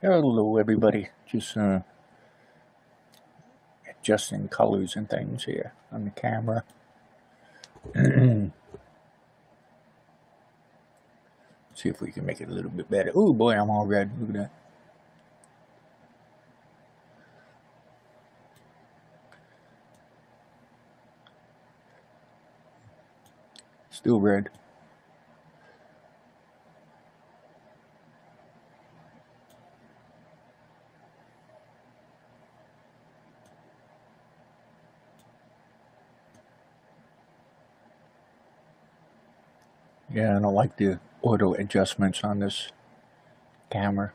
Hello everybody, just adjusting colors and things here on the camera. See if we can make it a little bit better. Oh boy, I'm all red, look at that. Still red. Yeah, I don't like the auto adjustments on this camera.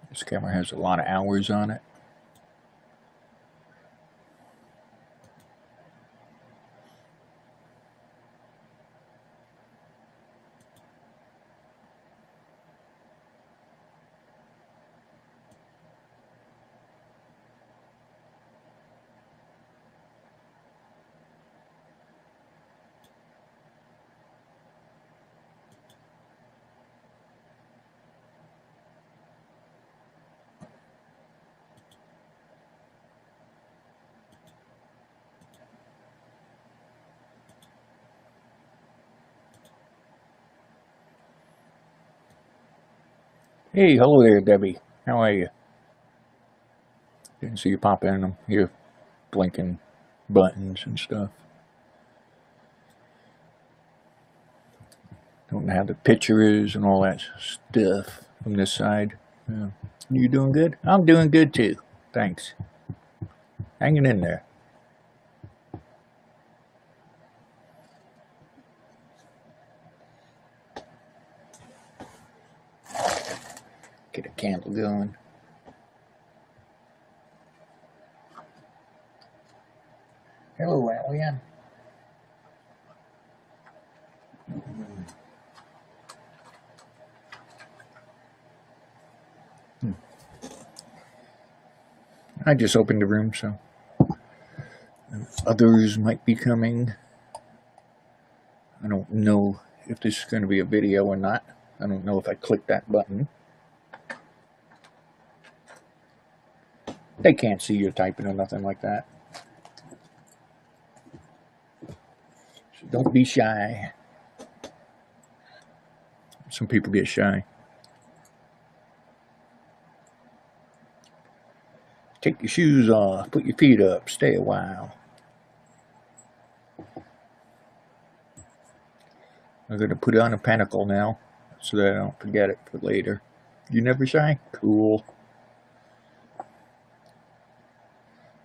This camera has a lot of hours on it. Hey, hello there, Debbie. How are you? Didn't see you pop in. I'm here blinking buttons and stuff. Don't know how the picture is and all that stuff from this side. Yeah. You doing good? I'm doing good too. Thanks. Hanging in there. Get a candle going. Hello, Alien. I just opened the room, so others might be coming. I don't know if this is going to be a video or not. I don't know if I click that button. They can't see you typing or nothing like that. So don't be shy. Some people get shy. Take your shoes off, put your feet up, stay a while. I'm going to put on a pentacle now so that I don't forget it for later. You never shy? Cool.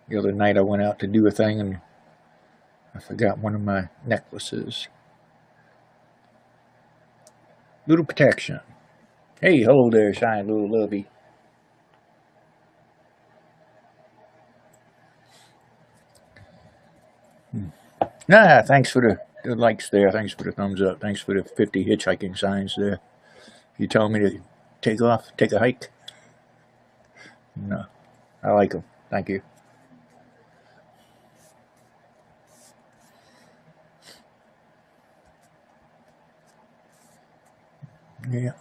The other night I went out to do a thing and I forgot one of my necklaces. Little protection. Hey, hello there, shy little lovey. Nah, thanks for the likes there. Thanks for the thumbs up. Thanks for the 50 hitchhiking signs there. You telling me to take off, take a hike? No, I like them. Thank you. Yeah.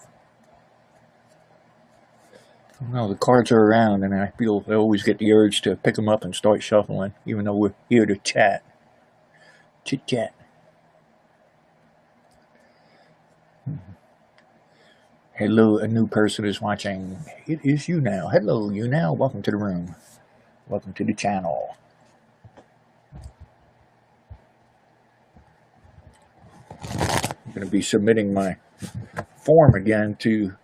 Well, the cards are around, and I feel I always get the urge to pick them up and start shuffling, even though we're here to chat. Chit chat. Hello, a new person is watching. It is YouNow. Hello, YouNow. Welcome to the room. Welcome to the channel. I'm going to be submitting my form again to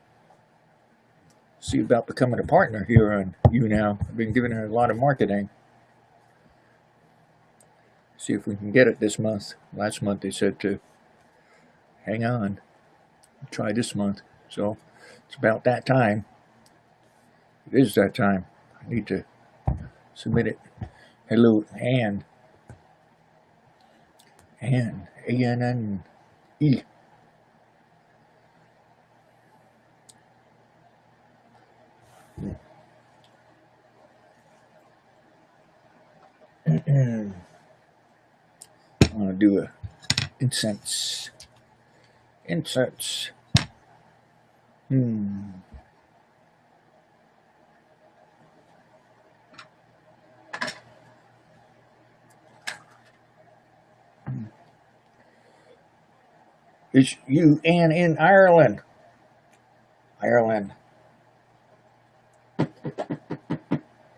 see about becoming a partner here on YouNow. I've been giving her a lot of marketing. See if we can get it this month. Last month they said to hang on. Try this month. So it's about that time. It is that time. I need to submit it. Hello, Ann. Ann. A-N-N-E. I'm going to do a incense. It's UN in Ireland. Ireland.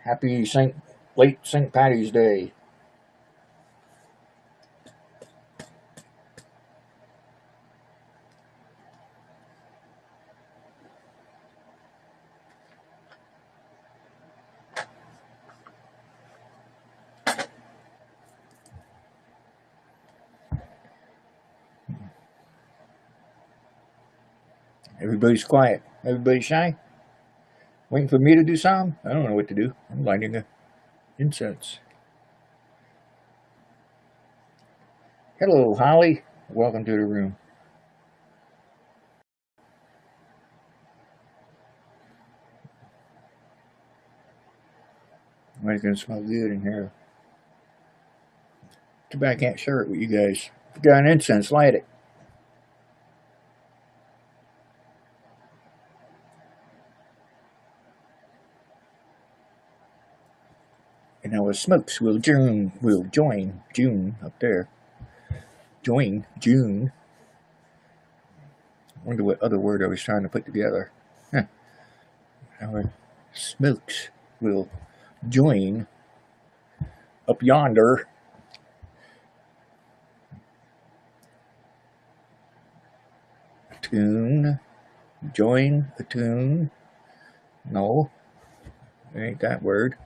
Happy late St. Patty's Day. Everybody's quiet. Everybody's shy. Waiting for me to do something? I don't know what to do. I'm lighting the incense. Hello, Holly. Welcome to the room. It's going to smell good in here. Too bad I can't share it with you guys. If you got an incense, light it. And our smokes will join June up there. Join June. I wonder what other word I was trying to put together. Huh. Our smokes will join up yonder. Tune. Join a tune. No. It ain't that word.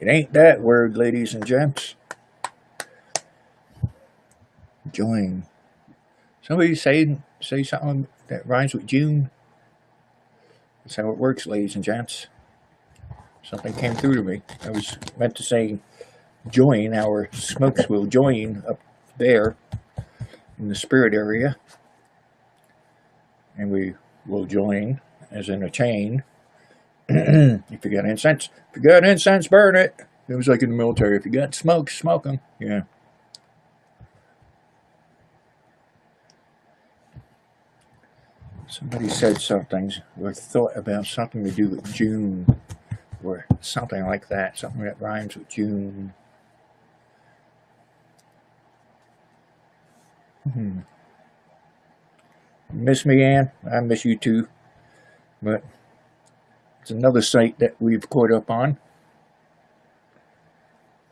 It ain't that word, ladies and gents. Join. Somebody say something that rhymes with June. That's how it works, ladies and gents. Something came through to me. I was meant to say join. Our smokes will join up there in the spirit area. And we will join as in a chain. If you got incense, burn it. It was like in the military. If you got smoke, smoke them. Yeah. Somebody said something or thought about something to do with June or something like that. Something that rhymes with June. Miss me, Ann? I miss you too. But it's another site that we've caught up on.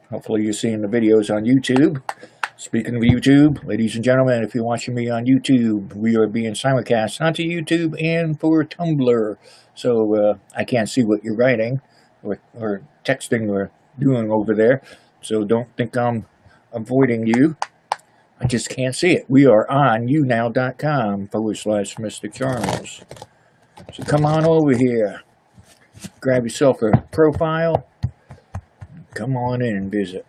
Hopefully you're seeing the videos on YouTube. Speaking of YouTube, ladies and gentlemen, if you're watching me on YouTube, we are being simulcast onto YouTube and for Tumblr. So I can't see what you're writing or texting or doing over there. So don't think I'm avoiding you. I just can't see it. We are on YouNow.com/Mystic Charles. So come on over here. Grab yourself a profile. Come on in and visit.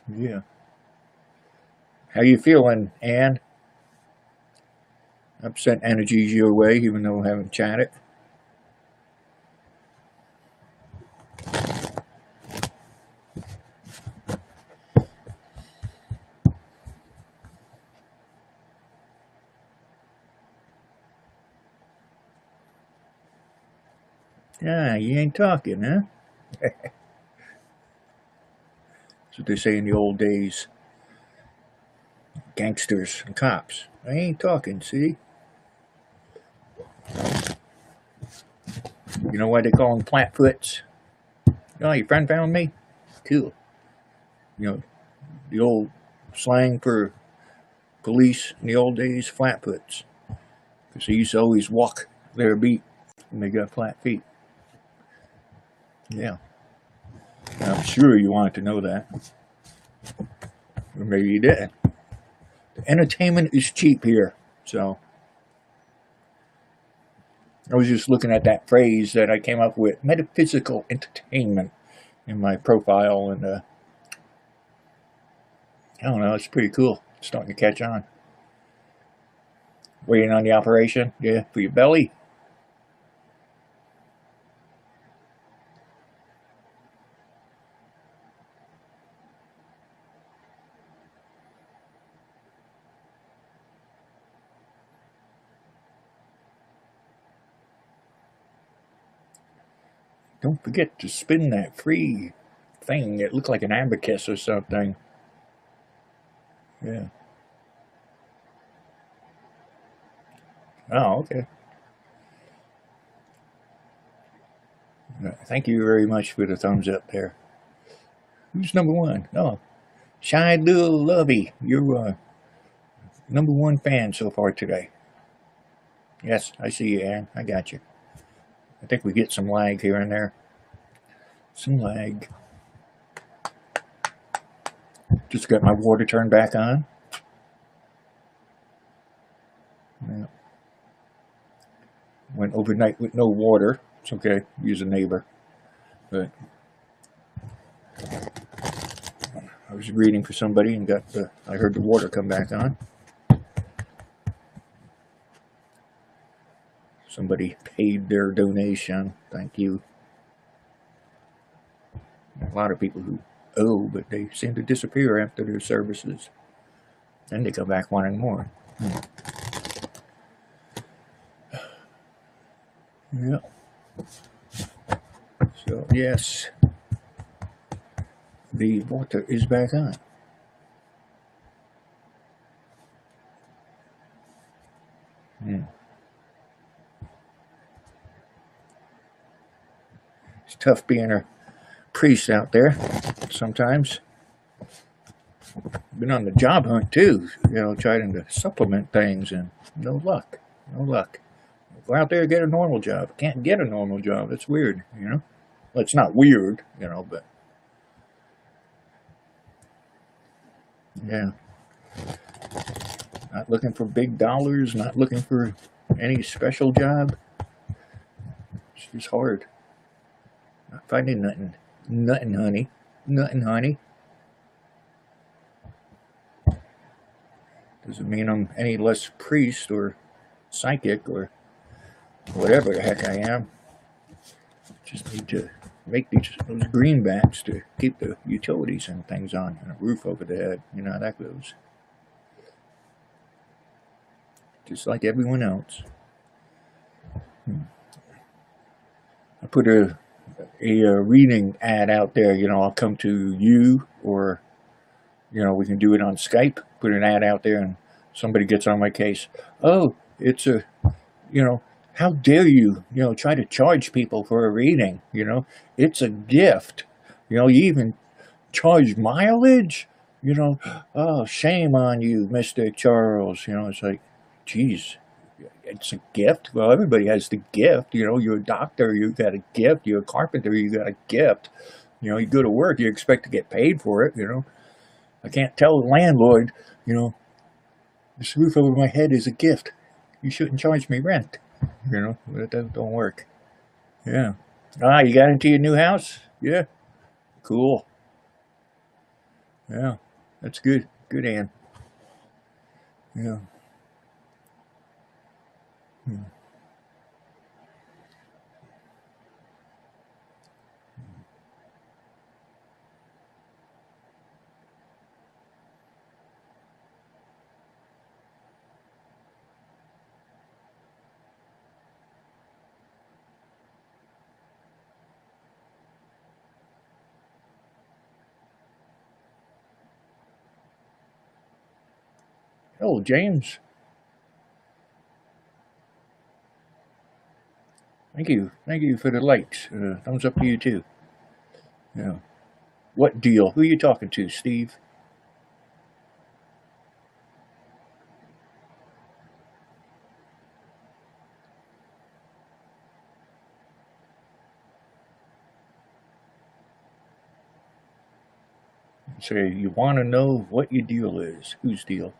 Yeah. How you feeling, Ann? I've sent energies your way, even though I haven't chatted. Ah, you ain't talking, huh? That's what they say in the old days. Gangsters and cops. I ain't talking, see? You know why they call them flatfoots? Oh, your friend found me? Cool. You know, the old slang for police in the old days, flatfoots. Because they used to always walk their beat when they got flat feet. Yeah. I'm sure you wanted to know that. Or maybe you didn't. The entertainment is cheap here, so. I was just looking at that phrase that I came up with, metaphysical entertainment, in my profile, and I don't know, it's pretty cool. It's starting to catch on. Waiting on the operation, yeah, for your belly. Don't forget to spin that free thing. It looked like an abacus or something. Yeah. Oh, okay. Thank you very much for the thumbs up there. Who's number one? Oh, Shy Little Lovey. You're number one fan so far today. Yes, I see you, Ann. I got you. I think we get some lag here and there. Some lag. Just got my water turned back on. Yeah. Went overnight with no water. It's okay. Use a neighbor. But I was reading for somebody and I heard the water come back on. Somebody paid their donation. Thank you. A lot of people who owe, but they seem to disappear after their services. Then they come back wanting more. Yeah. So, yes. The water is back on. It's tough being a priest out there sometimes. Been on the job hunt too, trying to supplement things, and no luck. No luck. Go out there and get a normal job. Can't get a normal job. It's weird, Well, it's not weird, but yeah. Not looking for big dollars, not looking for any special job. It's just hard. Not finding nothing. Nothing, honey. Nothing, honey. Doesn't mean I'm any less priest or psychic or whatever the heck I am. Just need to make those greenbacks to keep the utilities and things on, and a roof over the head. You know how that goes. Just like everyone else. I put a reading ad out there. I'll come to you, or we can do it on Skype. Put an ad out there, and somebody gets on my case. Oh, it's a, how dare you, try to charge people for a reading? It's a gift. You even charge mileage. Oh, shame on you, Mr. Charles. It's like, geez, it's a gift. Well, everybody has the gift. You're a doctor, you got a gift. You're a carpenter, you got a gift. You go to work, you expect to get paid for it. I can't tell the landlord, this roof over my head is a gift. You shouldn't charge me rent. That don't work. Yeah. Ah, you got into your new house? Yeah. Cool. Yeah. That's good. Good, Ann. Yeah. Oh, James. Thank you. Thank you for the likes. Thumbs up to you, too. Yeah. What deal? Who are you talking to, Steve? So you want to know what your deal is. Whose deal?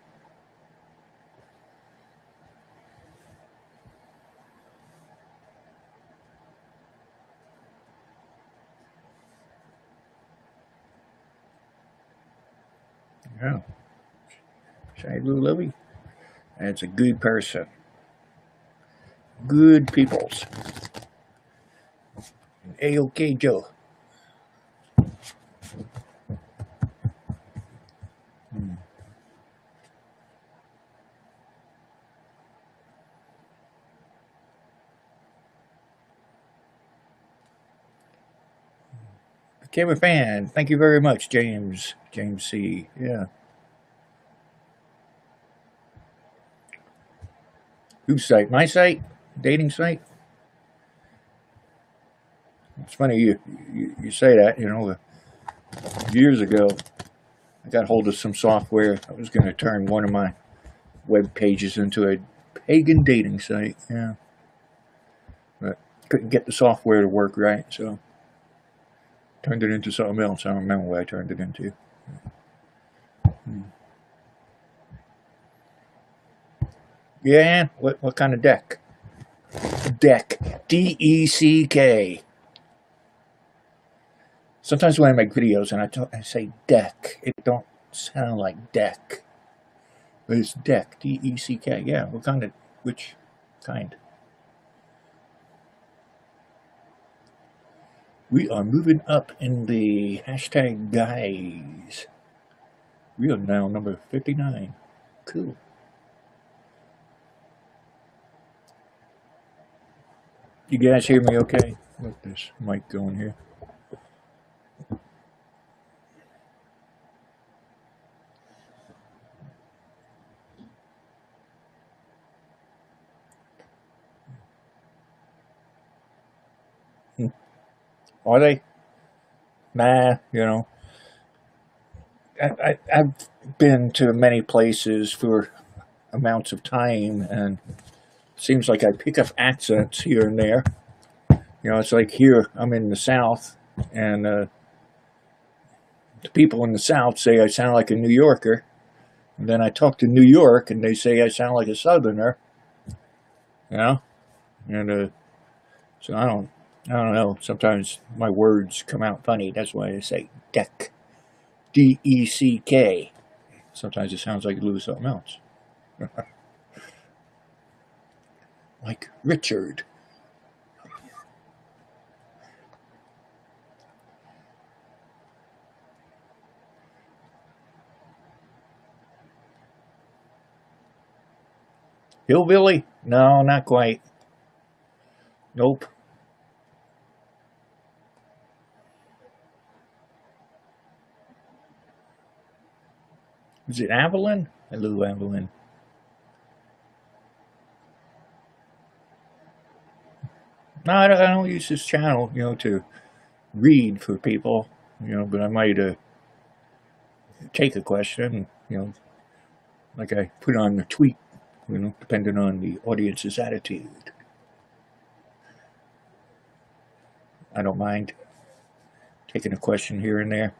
Yeah. Shy Blue Lily? That's a good person. Good peoples. A-OK Joe. Became a fan. Thank you very much, James. James C. Yeah. Whose site? My site? Dating site? It's funny you say that. You know, years ago, I got hold of some software. I was going to turn one of my web pages into a pagan dating site. Yeah. But couldn't get the software to work right, so turned it into something else. I don't remember what I turned it into. Yeah, what kind of deck? Deck. DECK. Sometimes when I make videos and I say deck, it don't sound like deck. But it's deck. DECK. Yeah, what kind of, which kind? We are moving up in the hashtag guys. We are now number 59. Cool. You guys hear me okay? Let this mic go in here. Are they? Nah, you know. I've been to many places for amounts of time, and it seems like I pick up accents here and there. You know, it's like here, I'm in the South, and the people in the South say I sound like a New Yorker. And then I talk to New York, and they say I sound like a Southerner. You know? And so I don't know. Sometimes my words come out funny. That's why I say deck. DECK. Sometimes it sounds like a little something else. Like Richard. Hillbilly? No, not quite. Nope. Is it Evelyn? Hello, Evelyn. No, I don't use this channel, you know, to read for people, you know, but I might take a question, you know, like I put on the tweet, you know, depending on the audience's attitude. I don't mind taking a question here and there.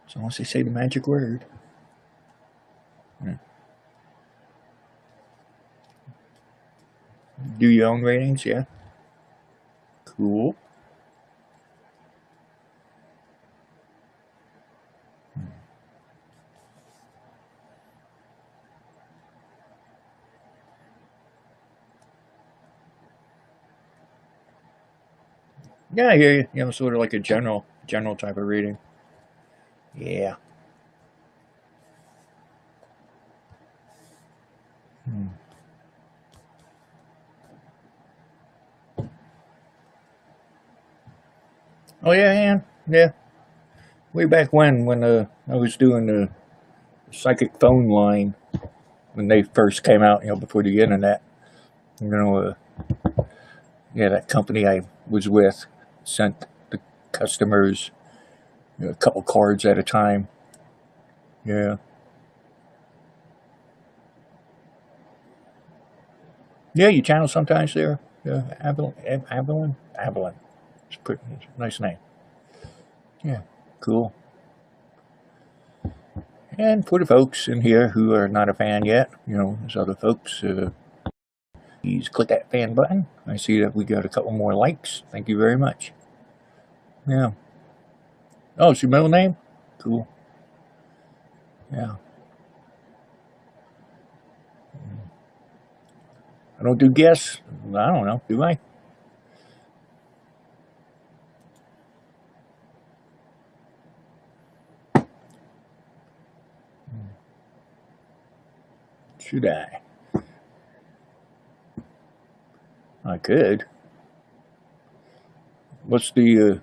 As long as they say the magic word. Yeah. Do your own ratings, yeah. Cool. Yeah, I hear you. You know, sort of like a general type of reading. Yeah. Hmm. Oh yeah, yeah, yeah. Way back when I was doing the psychic phone line when they first came out, you know, before the internet. You know, yeah, that company I was with sent the customers, you know, a couple cards at a time. Yeah. Yeah, you channel sometimes there. Yeah, Avalon. It's pretty it's a nice name. Yeah, cool. And for the folks in here who are not a fan yet, you know, there's other folks. Please click that fan button. I see that we got a couple more likes. Thank you very much. Yeah. Oh, it's your middle name? Cool. Yeah. I don't do guess. I don't know. Do I? Should I? I could. What's the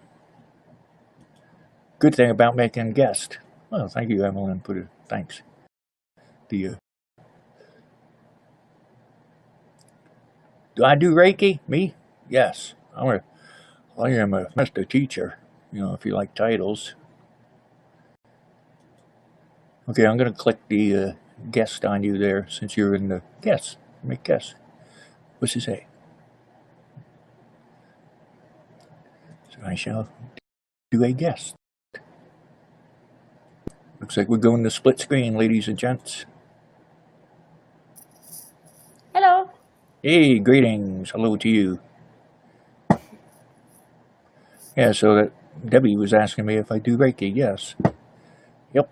good thing about making guests? Well, thank you, Evelyn. Thanks. The Do I do Reiki? Me? Yes. I am a master teacher. If you like titles. Okay, I'm gonna click the guest on you there since you're in the guest. Make guest. What's it say? So I shall do a guest. Looks like we're going to split screen, ladies and gents. Hello. Hey, greetings. Hello to you. Yeah, so that Debbie was asking me if I do Reiki. Yes. Yep.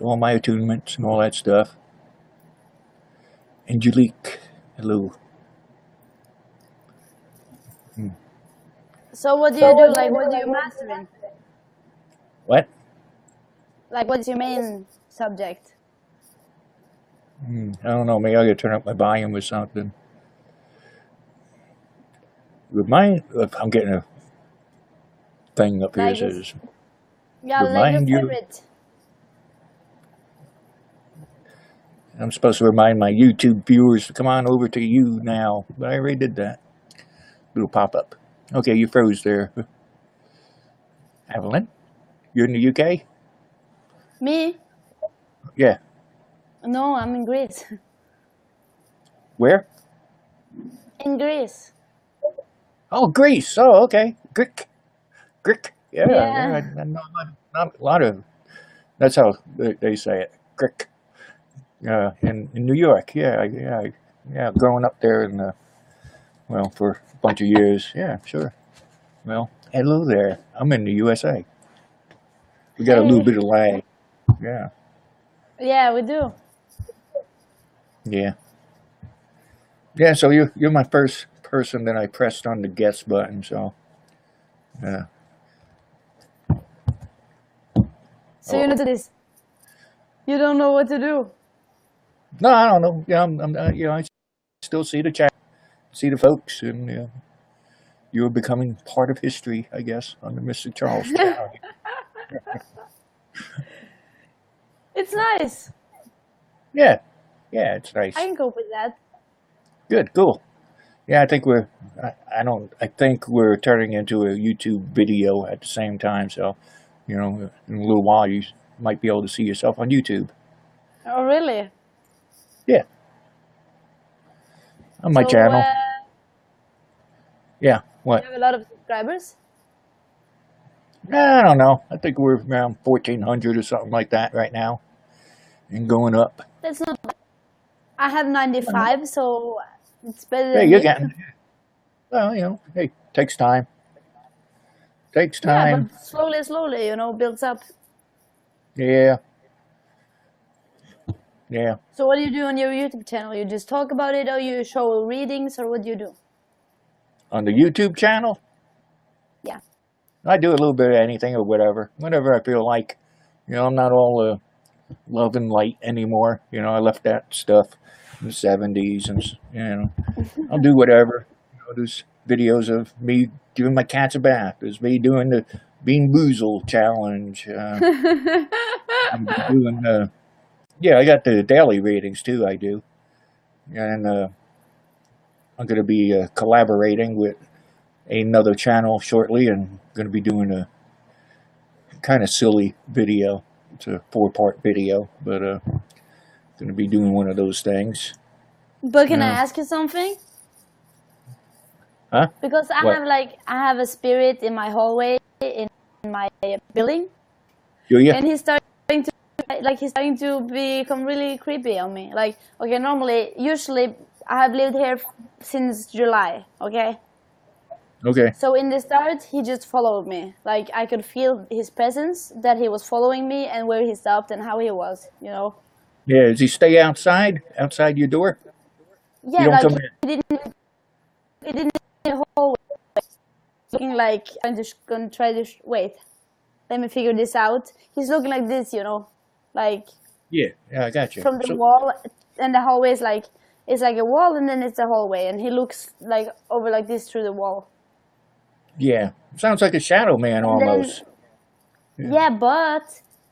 All my attunements and all that stuff. Angelique. Hello. So what do you do? Like, what do you master in? What? Like, what's your main subject? I don't know. Maybe I gotta turn up my volume or something. I'm getting a thing up here Like, says, yeah, like your remind you. favorite. I'm supposed to remind my YouTube viewers to come on over to YouNow, but I already did that. Little pop up. Okay, you froze there. Evelyn, you're in the UK? Me? Yeah. No, I'm in Greece. Where? In Greece. Oh, Greece. Oh, okay. Greek. Yeah, Yeah. I know not a lot of. That's how they say it. Greek. In New York. Yeah. Growing up there for a bunch of years. Yeah, sure. Well, hello there. I'm in the USA. We got a little bit of lag. Yeah. Yeah, we do. Yeah. Yeah, so you're my first person that I pressed on the guest button, so yeah. So you know this. You don't know what to do. No, I don't know. Yeah, I still see the chat, see the folks, and you're becoming part of history, I guess, on the Mr. Charles channel. It's nice. Yeah, it's nice. I can cope with that. Good, cool. Yeah, I think I think we're turning into a YouTube video at the same time. So, in a little while you might be able to see yourself on YouTube. Oh, really? Yeah, on my So, channel. Yeah, what? you have a lot of subscribers? I don't know. I think we're around 1,400 or something like that right now, and going up. That's not. I have 95, so it's better Hey, than you're me. getting. Well, hey, takes time. Takes Yeah, time. but slowly, builds up. Yeah. So what do you do on your YouTube channel? You just talk about it, or you show readings, or what do you do? On the YouTube channel? Yeah. I do a little bit of anything or whatever I feel like. I'm not all love and light anymore. I left that stuff in the 70s, and I'll do whatever. There's videos of me giving my cats a bath. There's me doing the Bean Boozle challenge. I'm doing I got the daily readings too. I do, and I'm going to be collaborating with another channel shortly, and going to be doing a kind of silly video. It's a 4-part video, but going to be doing one of those things. But can I ask you something? Huh? Because I have a spirit in my hallway in my building. Do you? And he's starting to become really creepy on me. Like, okay, usually I have lived here since July, okay? Okay. So in the start, he just followed me. Like, I could feel his presence, that he was following me, and where he stopped and how he was, Yeah, does he stay outside your door? Yeah, like, he didn't in the hallway, looking like, I'm just gonna try to, wait, let me figure this out. He's looking like this, like... Yeah, I got you. From the wall, and the hallway is like, it's like a wall, and then it's a hallway, and he looks like over like this through the wall. Yeah. Sounds like a shadow man And then, almost. yeah, but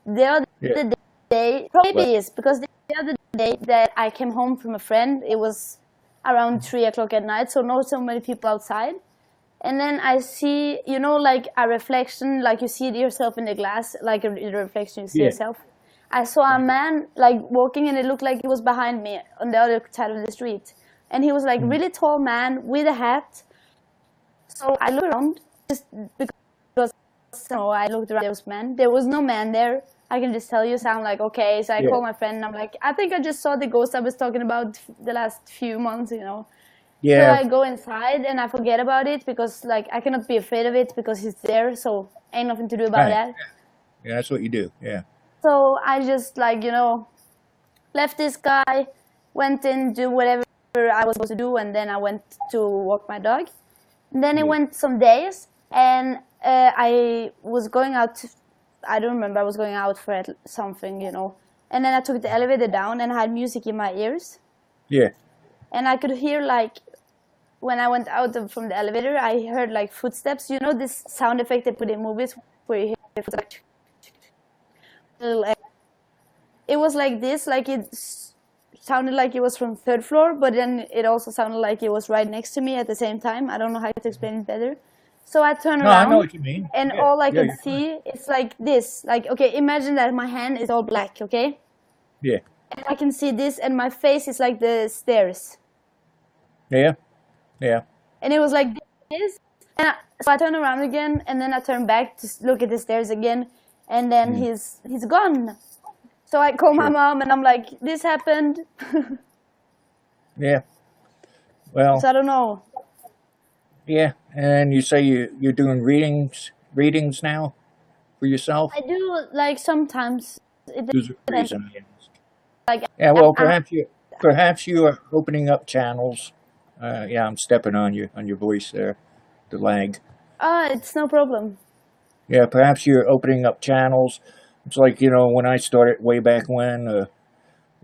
the other Yeah. day, probably is because the other day that I came home from a friend, it was around 3 o'clock at night, so not so many people outside. And then I see, like a reflection, like you see yourself in the glass, like a reflection, you see Yeah. yourself. I saw a man like walking, and it looked like he was behind me on the other side of the street. And he was like Mm. really tall man with a hat. So I looked around just because I looked around. There was man. There was no man there. I can just tell you. So I'm like, okay. So I Yeah. call my friend, and I'm like, I think I just saw the ghost I was talking about the last few months. So Yeah. I go inside and I forget about it because like I cannot be afraid of it because it's there. So ain't nothing to do about Right. that. Yeah, that's what you do. Yeah. So I just like left this guy, went in, do whatever I was supposed to do, and then I went to walk my dog. And then it Yeah. went some days, and I was going out. I don't remember. I was going out for something. And then I took the elevator down, and I had music in my ears, Yeah. and I could hear like when I went out from the elevator, I heard like footsteps. You know this sound effect they put in movies where you hear footsteps. It was like this, like it sounded like it was from third floor, but then it also sounded like it was right next to me at the same time. I don't know how to explain it better. So I turn No, I know around, what you mean. and Yeah. all I Yeah, could you're fine. see is like this. Like, okay, imagine that my hand is all black, okay? Yeah. And I can see this, and my face is like the stairs. Yeah. Yeah. And it was like this. So I turn around again, and then I turn back to look at the stairs again, and then Mm. he's gone. So I call my Sure. mom, and I'm like, this happened. Yeah. Well, So I don't know. yeah. And you say you're doing readings now for yourself? I do like sometimes. It There's a depends. reason. Yeah. Like Yeah, well, I perhaps you are opening up channels. Yeah, I'm stepping on your voice there, the lag. it's no problem. Yeah, perhaps you're opening up channels. It's like when I started way back when.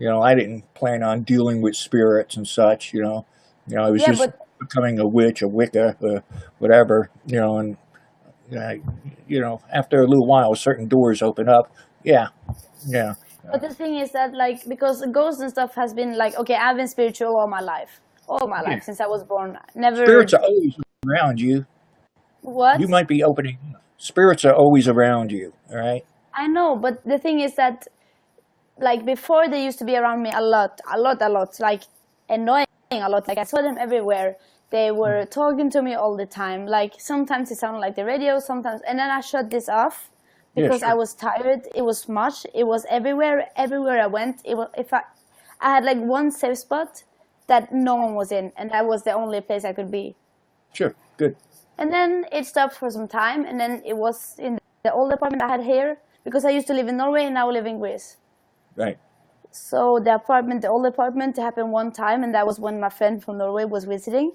I didn't plan on dealing with spirits and such. I was Yeah, just but becoming a witch, a Wicca, whatever. And after a little while, certain doors open up. Yeah, yeah. the thing is that like because ghosts and stuff has been like okay, I've been spiritual all my Yeah. life since I was born. Never Spirits are always around you. You what? might be opening. Spirits are always around you. All right. I know, but the thing is that like before they used to be around me a lot, like annoying a lot. Like I saw them everywhere. They were talking to me all the time. Like sometimes it sounded like the radio, sometimes, and then I shut this off Yeah, because I sure. was tired. It was much. It was everywhere. Everywhere I went, it was if I had like one safe spot that no one was in, and that was the only place I could be. Sure. Good. And then it stopped for some time, and then it was in the old apartment I had here because I used to live in Norway and now I live in Greece. Right. So the old apartment happened one time, and that was when my friend from Norway was visiting.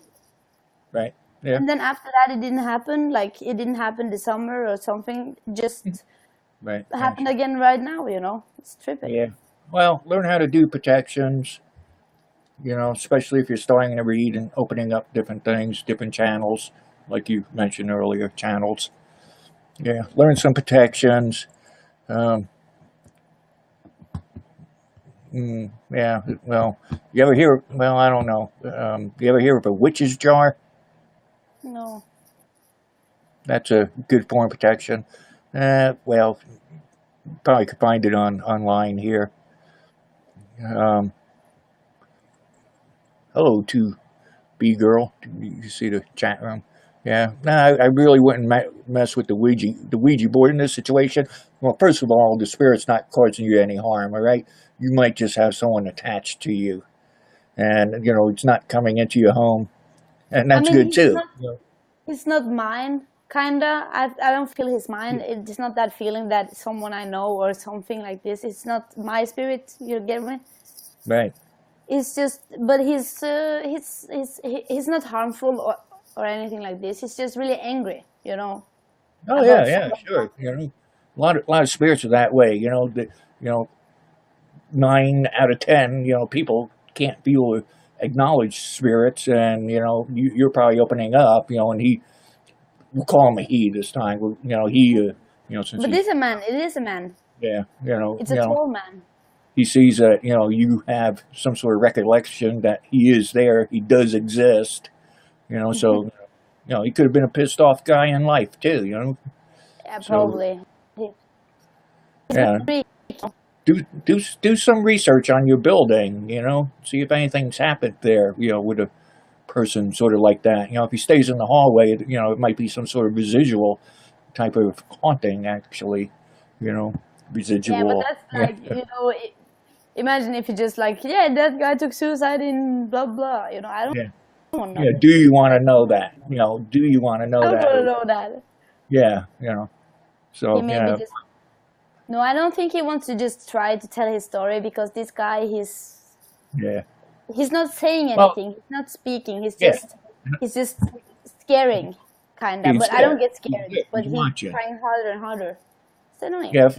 Right. Yeah. And then after that, it didn't happen. Like it didn't happen this summer or something. It just Right. happened Gotcha. again right now. It's trippy. Yeah. Well, learn how to do protections. Especially if you're starting to read and opening up different things, different channels, like you mentioned earlier, channels. Yeah, learn some protections. Um, yeah, well, you ever hear? Well, I don't know. You ever hear of a witch's jar? No. That's a good form of protection. Well, probably could find it online here. Um, hello to B girl. You see the chat room? Yeah. No, I really wouldn't mess with the Ouija board in this situation. Well, first of all, the spirit's not causing you any harm. All right. You might just have someone attached to you, and it's not coming into your home, and I that's mean, good too. he's not mine. Kinda. I don't feel his mind. It's not that feeling that someone I know or something like this. It's not my spirit. You get me? Right. It's just, but he's not harmful or anything like this. He's just really angry. Oh yeah, About yeah, something. sure. A lot of spirits are that way. You know, 9 out of 10, people can't feel or acknowledge spirits, and you're probably opening up, and we'll call him a he this time. He, since But he's, this is a man. It is a man. yeah, It's a tall man. he sees that, you have some sort of recollection that he is there, he does exist, so, he could have been a pissed off guy in life too, Yeah, so, probably. He's yeah, really, do some research on your building, see if anything's happened there, with a person sort of like that. If he stays in the hallway, it might be some sort of residual type of haunting, actually, yeah, but residual. that's Yeah, like, imagine if you just like, yeah, that guy took suicide in blah blah. I don't yeah, want to know. yeah. Do you want to know that? Do you want to I know don't that? want to know that. Yeah, He so, maybe just. No, I don't think he wants to just try to tell his story because this guy, yeah. he's not saying Well, anything. He's not speaking. yeah, He's just scaring, kinda. he's But I don't there. get He's scared. there. But He's he's watching. trying harder and harder. It's annoying. Yeah,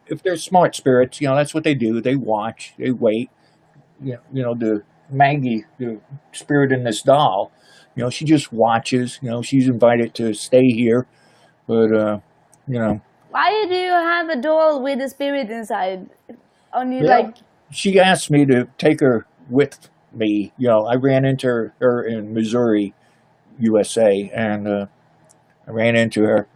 if they're smart spirits, that's what they do. They watch, they wait. The Maggie, the spirit in this doll, she just watches. She's invited to stay here, but you know, Why do you have a doll with a spirit inside? Only well, like, she asked me to take her with me. I ran into her in Missouri, USA, and I ran into her.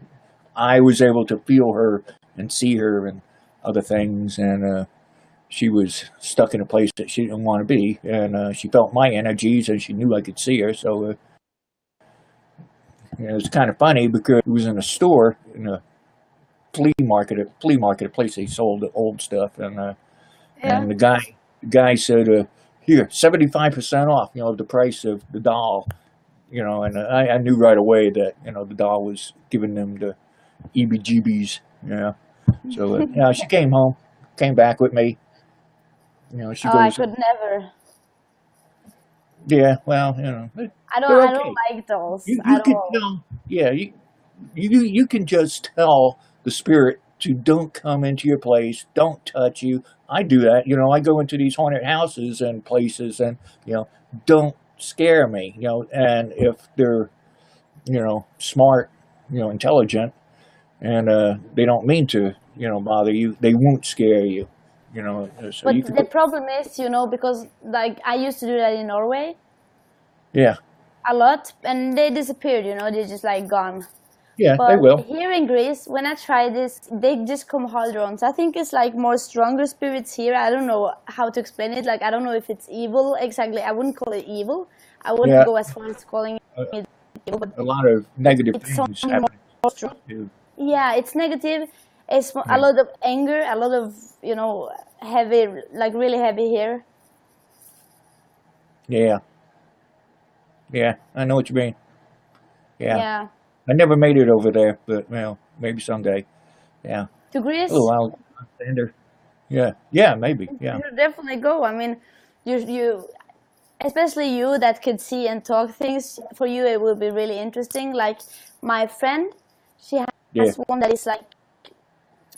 I was able to feel her and see her and other things, and she was stuck in a place that she didn't want to be, and she felt my energies, and she knew I could see her. So it was kind of funny because it was in a store, in a flea market, a place they sold the old stuff, and yeah. the guy said, "Here, 75% off, the price of the doll." And I knew right away that the doll was giving them the EBGBs. So she came back with me. She Oh, I goes, could never. yeah, well, I they're don't okay. like dolls You at can all. yeah, you can just tell the spirit to don't come into your place, don't touch you. I do that. I go into these haunted houses and places, and don't scare me. And if they're smart, intelligent, and they don't mean to bother you, they won't scare you. So But you can the problem is, because like I used to do that in Norway yeah, a lot, and they disappeared. They're just like gone. yeah, they But will. here in Greece, when I try this, they just come harder on. So I think it's like more stronger spirits here. I don't know how to explain it. Like I don't know if it's evil exactly. I wouldn't call it evil. I wouldn't Yeah, go as far as calling it evil, but a lot of negative it's things something happen more strong. too. Yeah, it's negative. It's a Yeah, lot of anger, a lot of heavy, like really heavy here. yeah, yeah. I know what you mean. Yeah, Yeah, I never made it over there, but maybe someday. Yeah. to Oh, Greece, Alexander. Yeah, yeah, maybe. you Yeah, should definitely go. I mean, you especially you that could see and talk things. For you, it will be really interesting. Like my friend, she yeah. has one that is like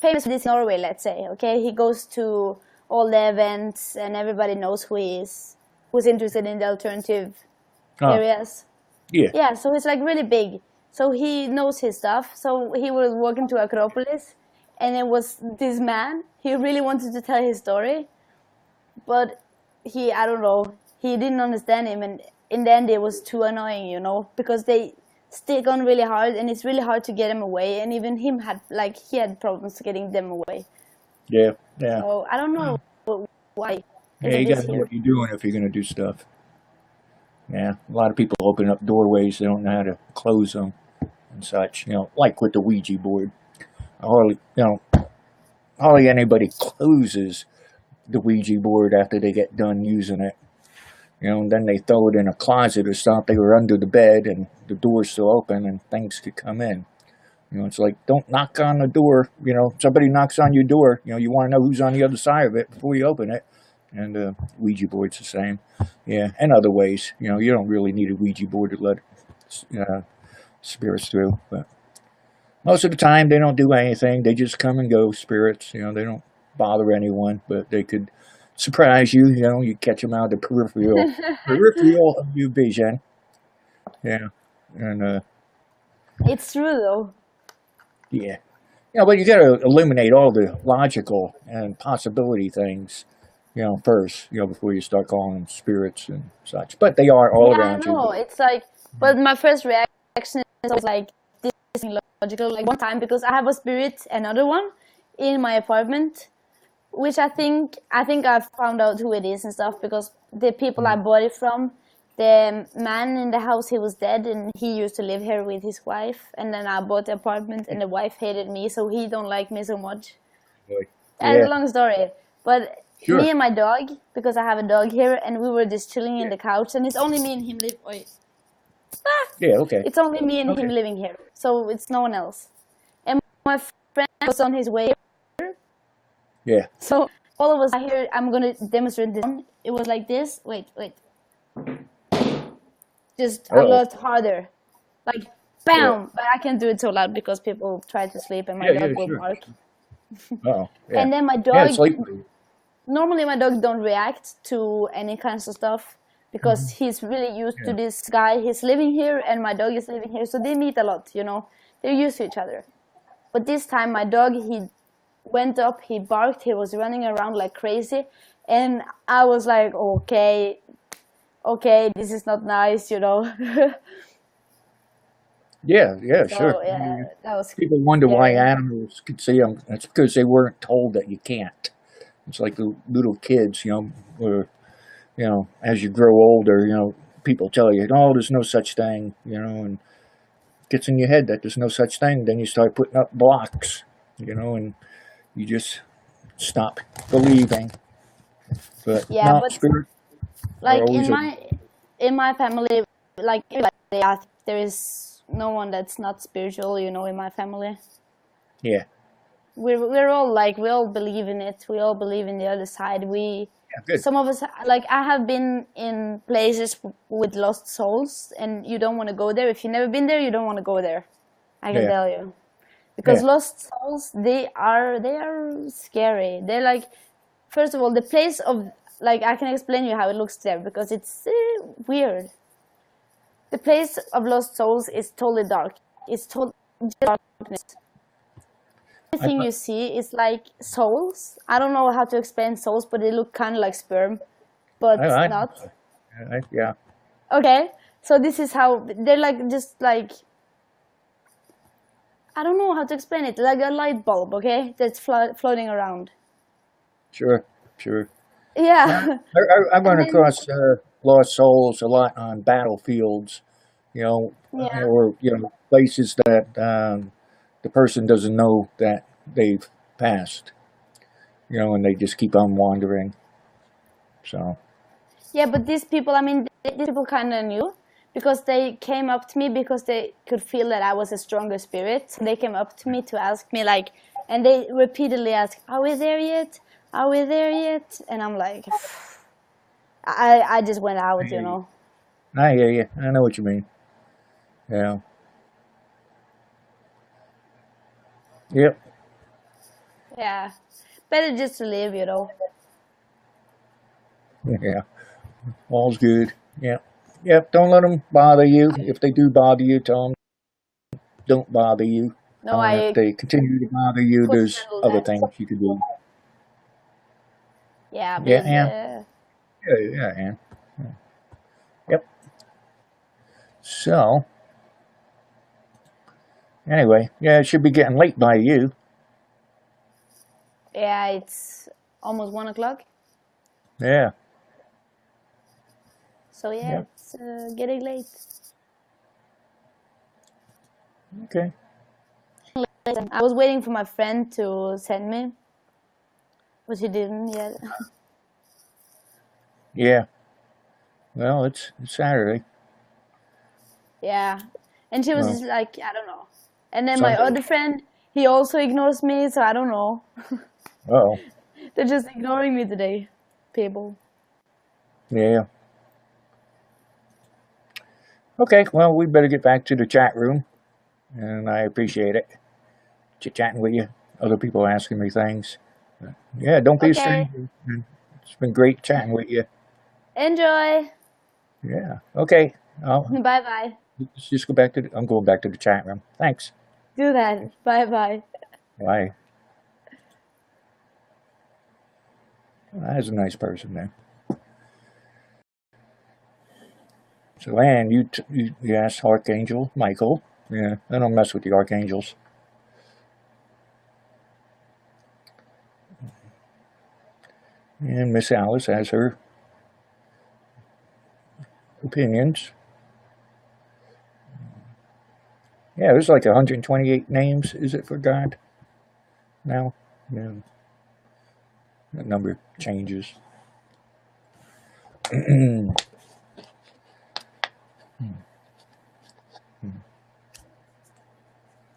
famous for this in Norway. Let's say, okay, he goes to all the events, and everybody knows who he is, who's interested in the alternative Oh, areas. yeah, Yeah, so it's like really big. So he knows his stuff. So he was walking to Acropolis, and it was this man. He really wanted to tell his story, but I don't know, he didn't understand him, and in the end, it was too annoying, because they stick on really hard, and it's really hard to get him away. And even him he had problems getting them away. yeah, yeah. So I don't know why Yeah, isn't you this gotta know here. what you're doing if you're gonna do stuff. Yeah, a lot of people open up doorways, they don't know how to close them and such. Like with the Ouija board. Hardly, hardly anybody closes the Ouija board after they get done using it. And then they throw it in a closet or something, or under the bed, and the door's still open, and things could come in. It's like, don't knock on the door. Somebody knocks on your door. You want to know who's on the other side of it before you open it. And Ouija board's the same. Yeah, and other ways. You don't really need a Ouija board to let spirits through. But most of the time, they don't do anything. They just come and go, spirits. They don't bother anyone, but they could surprise you. You catch them out of the peripheral of your vision. Yeah, and It's true though. Yeah. But you got to eliminate all the logical and possibility things, first, before you start calling them spirits and such. But they are all Yeah, I around you. know. It's like, but my first reaction is always like this is logical. Like one time, because I have a spirit, another one, in my apartment, which I found out who it is and stuff because the people I bought it from, the man in the house, he was dead and he used to live here with his wife. And then I bought the apartment and the wife hated me, so he don't like me so much. That's Yeah, a long story, but sure. me and my dog, because I have a dog here, and we were just chilling in the couch, and it's only me and him live. Yeah, okay. It's only me and him Okay. living here, so it's no one else. And my friend was on his way here, Yeah. so all of us. I hear. I'm gonna demonstrate this. It was like this. Wait. Just a Uh-oh. lot harder, like Yeah. bam. But I can't do it so loud because people try to sleep, and my Yeah, dog yeah, will sure. bark. Oh, yeah. And then my Yeah, dog. sleep. Normally my dog don't react to any kinds of stuff because he's really used to Yeah. this guy. He's living here and my dog is living here, so they meet a lot. They're used to each other. But this time my dog, he went up, he barked, he was running around like crazy, and I was like, okay, this is not nice. Yeah, yeah, sure. So yeah, that was People wonder why scary. animals can see them. It's because they weren't told that you can't. It's like the little kids, where, as you grow older, people tell you, oh, there's no such thing, and it gets in your head that there's no such thing. Then you start putting up blocks, and you just stop believing. But Yeah, no, but spirits are like always in a, my family, like everybody, there is no one that's not spiritual, in my family. yeah, We're all like, we all believe in it. We all believe in the other side. yeah, good. Some of us, like I have been in places with lost souls, and you don't want to go there. If you've never been there, you don't want to go there. I can Yeah, tell you, because yeah, lost souls, they are scary. They're like, first of all, the place of, like, I can explain you how it looks there because it's weird. The place of lost souls is totally dark. It's totally darkness. Everything I, you see is like souls. I don't know how to explain souls, but they look kind of like sperm, but I, not. yeah, Okay, so this is how they're like, just like, I don't know how to explain it. Like a light bulb, okay, that's floating around. sure, sure. Yeah, Yeah, I run and then across lost souls a lot on battlefields, yeah, or places that the person doesn't know that they've passed, and they just keep on wandering. So yeah. But these people, I mean, these people kind of knew because they came up to me because they could feel that I was a stronger spirit. So they came up to me to ask me like, and they repeatedly asked, "Are we there yet? Are we there yet?" And I'm like, I just went I out, hear you. I hear you. I know what you mean. Yeah. Yep. Yeah, better just to live. Yeah. All's good. Yep. Yep. Don't let them bother you. If they do bother you, tell them don't bother you. No, If I they continue to bother you, couldn't there's handle other that. things you can do. Yeah, Yeah, but Anne. Yeah, yeah, Anne. Yep. So, anyway, yeah, it should be getting late by you. yeah, it's almost 1 o'clock. Yeah. So yeah, Yep. it's getting late. Okay. I was waiting for my friend to send me, but she didn't yet. Yeah. Well, it's Saturday. Yeah, and she was Well, just like, I don't know. And then my Sunday. other friend, he also ignores me, so I don't know. Oh. They're just ignoring me today, people. Yeah. Okay. Well, we better get back to the chat room, and I appreciate it. Chit-chatting with you. Other people asking me things. Yeah, don't be a Okay, stranger. It's been great chatting with you. enjoy. Yeah. Okay. I'll Bye bye. let's just go back to I'm going back to the chat room. Thanks. Do that. Bye bye. Bye. Well, that was a nice person there. So, Ann, you asked Archangel Michael. Yeah, I don't mess with the archangels. And Miss Alice has her opinions. Yeah, there's like 128 names, is it, for God? Now? Yeah. That number changes.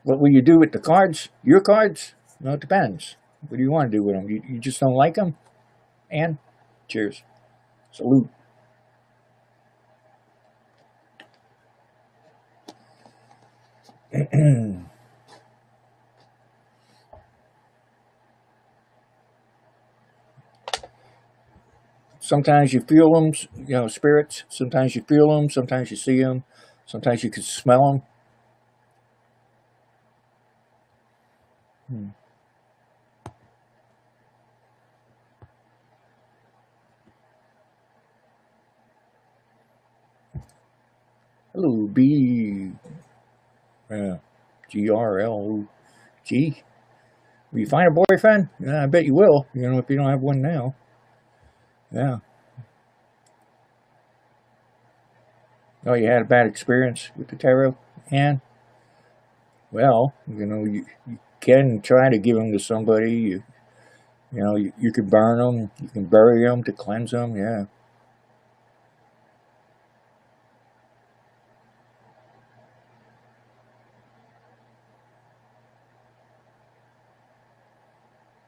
What will you do with the cards? Your cards? No, it depends. What do you want to do with them? You just don't like them? And cheers. Salute. Sometimes you feel them, spirits. Sometimes you feel them. Sometimes you see them. Sometimes you can smell them. Hello, B. GRLG. Will you find a boyfriend? Yeah, I bet you will. If you don't have one now. Yeah. Oh, you had a bad experience with the tarot? And, well, you can try to give them to somebody. You can burn them. You can bury them to cleanse them. Yeah.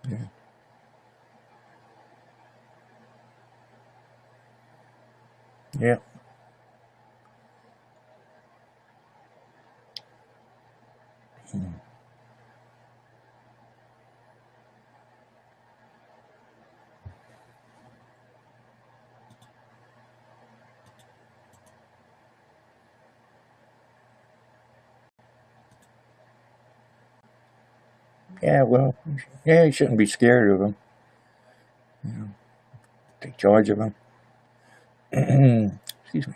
Yeah. Yeah. Yeah, well, yeah, you shouldn't be scared of them. Take charge of them. Excuse me.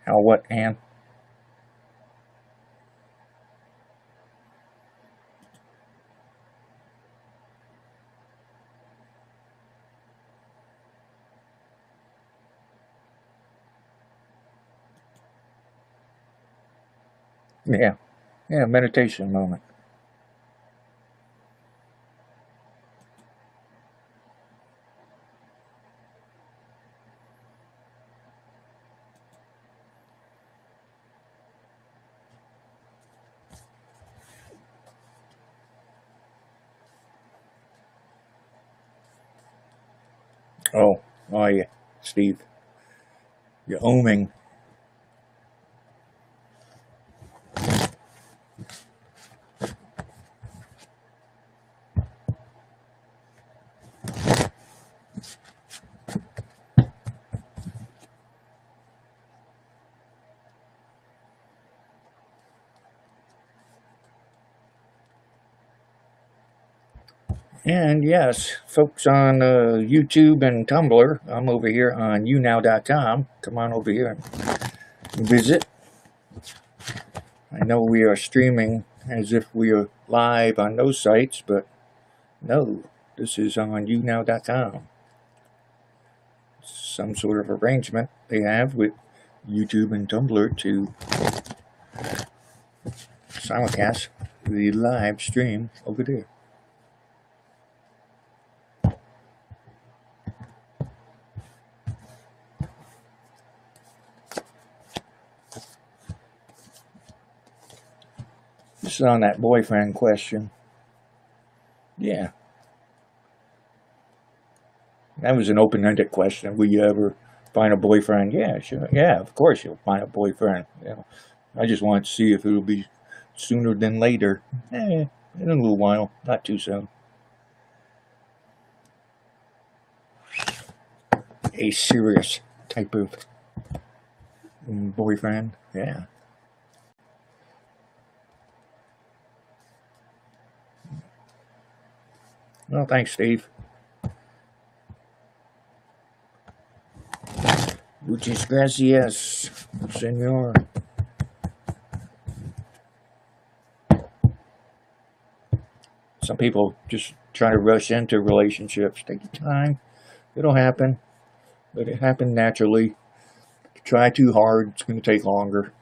How what, Ann? Yeah. Yeah, meditation moment. Oh yeah, Steve. You're oming. And yes, folks on YouTube and Tumblr, I'm over here on YouNow.com. Come on over here and visit. I know we are streaming as if we are live on those sites, but no, this is on YouNow.com. Some sort of arrangement they have with YouTube and Tumblr to simulcast the live stream over there. yes on that boyfriend question. Yeah. That was an open-ended question. Will you ever find a boyfriend? Yeah, sure. Yeah, of course you'll find a boyfriend. You know, I just want to see if it'll be sooner than later. In a little while, not too soon. A serious type of boyfriend. Yeah. Well, thanks, Steve. Muchas gracias, senor. Some people just try to rush into relationships. Take your time. It'll happen. Let it happen naturally. If you try too hard, it's going to take longer.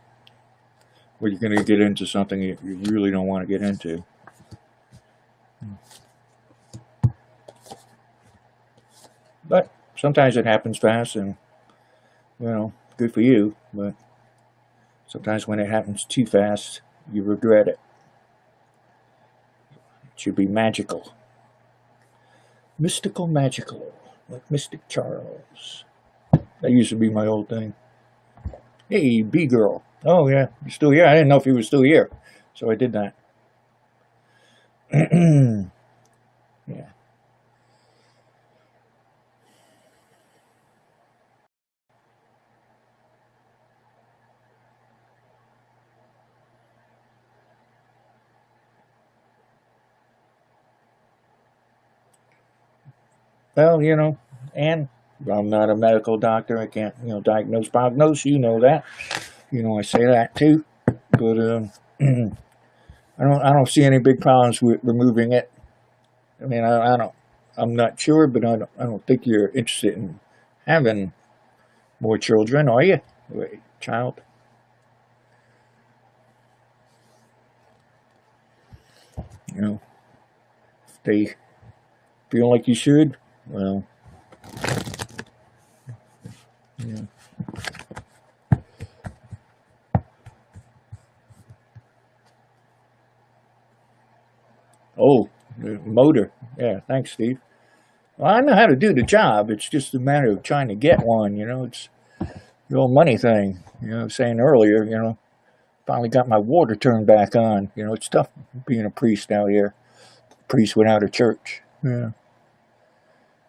Or you're going to get into something you really don't want to get into. But sometimes it happens fast, and, good for you. But sometimes when it happens too fast, you regret it. It should be magical. Mystical magical. Like Mystic Charles. That used to be my old thing. Hey, B-girl. Oh, yeah, you're still here? I didn't know if you were still here. So I did that. Yeah. Well, and I'm not a medical doctor. I can't, diagnose, prognose. You know that. I say that too. But I don't see any big problems with removing it. I mean, I don't. I'm not sure, but I don't think you're interested in having more children, are you? Wait, child. If they feel like you should, well, yeah. Oh, the motor. Yeah, thanks, Steve. Well, I know how to do the job. It's just a matter of trying to get one. It's the old money thing. I was saying earlier, finally got my water turned back on. It's tough being a priest out here. Priest without a church. Yeah.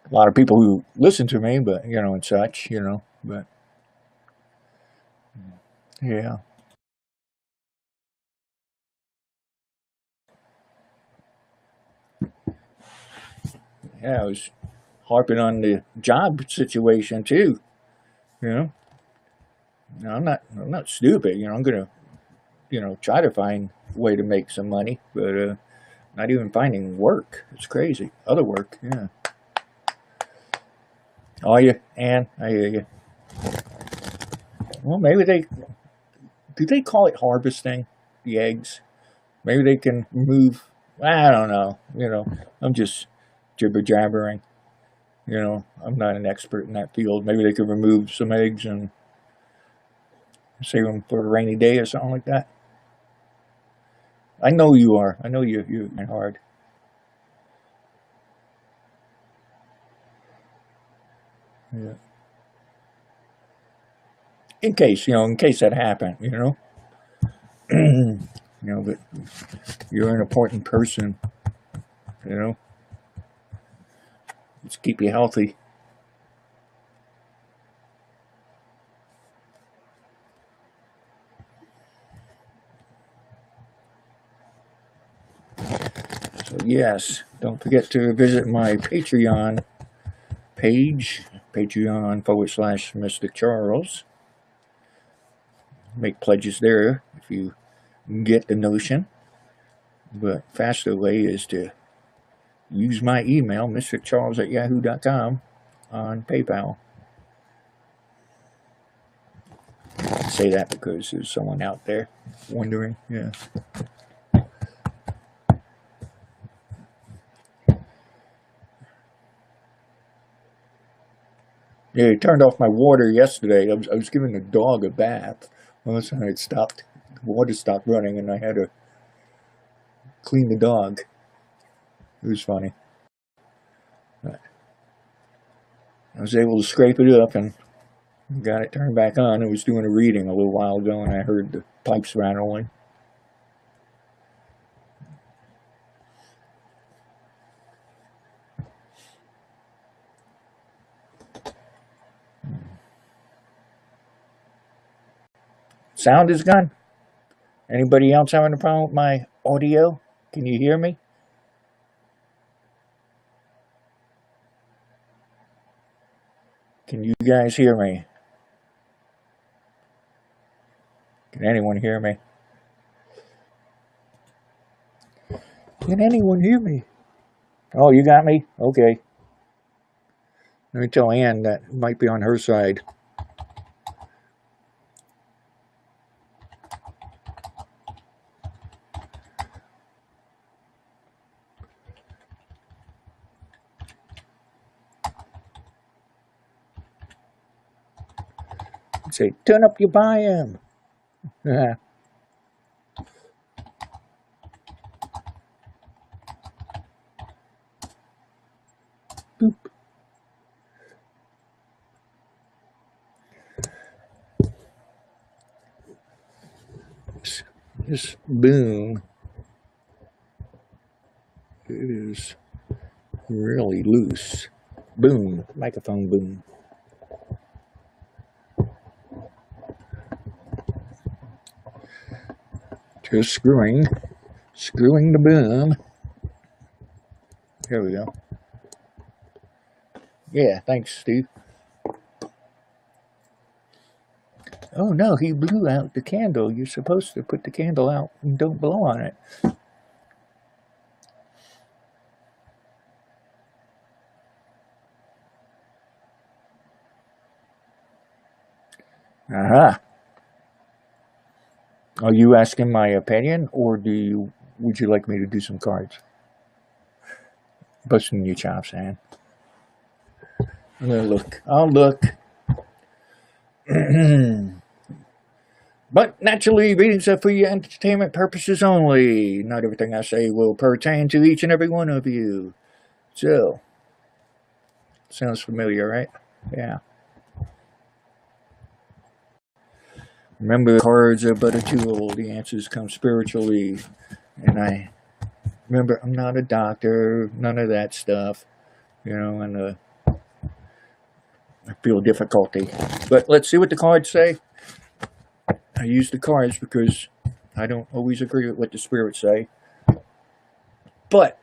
A lot of people who listen to me, but, and such, but, yeah. Yeah, I was harping on the job situation too. Now, I'm not stupid. I'm gonna, try to find a way to make some money, but not even finding work. It's crazy. Other work, yeah. Oh, yeah, Ann, I hear you. Well, maybe do they call it harvesting the eggs? Maybe they can move. I don't know. I'm just jibber jabbering. I'm not an expert in that field. Maybe they could remove some eggs and save them for a rainy day or something like that. I know you are. I know you're hard. Yeah. In case that happened, but you're an important person, Let's keep you healthy. So yes, don't forget to visit my Patreon page, Patreon/Mystic Charles. Make pledges there if you get the notion. But faster way is to use my email, mysticcharles@yahoo.com, on PayPal. I say that because there's someone out there wondering. Yeah. Yeah, he turned off my water yesterday. I was giving the dog a bath. All of a sudden, the water stopped running, and I had to clean the dog. It was funny. I was able to scrape it up and got it turned back on. It was doing a reading a little while ago, and I heard the pipes rattling. Sound is gone. Anybody else having a problem with my audio? Can you hear me? Can you guys hear me? Can anyone hear me? Can anyone hear me? Oh, you got me? Okay. Let me tell Ann that might be on her side. Say, turn up your volume. Boop. This boom is really loose. Boom, microphone boom. Just screwing the boom. Here we go. Yeah, thanks, Steve. Oh no, he blew out the candle. You're supposed to put the candle out and don't blow on it. Aha. Are you asking my opinion, or would you like me to do some cards? Busting your chops, Ann. I'm gonna look. I'll look. But naturally, readings are for your entertainment purposes only. Not everything I say will pertain to each and every one of you. So, sounds familiar, right? Yeah. Remember, cards are but a tool. The answers come spiritually. And I remember, I'm not a doctor, none of that stuff. And I feel difficulty. But let's see what the cards say. I use the cards because I don't always agree with what the spirits say. But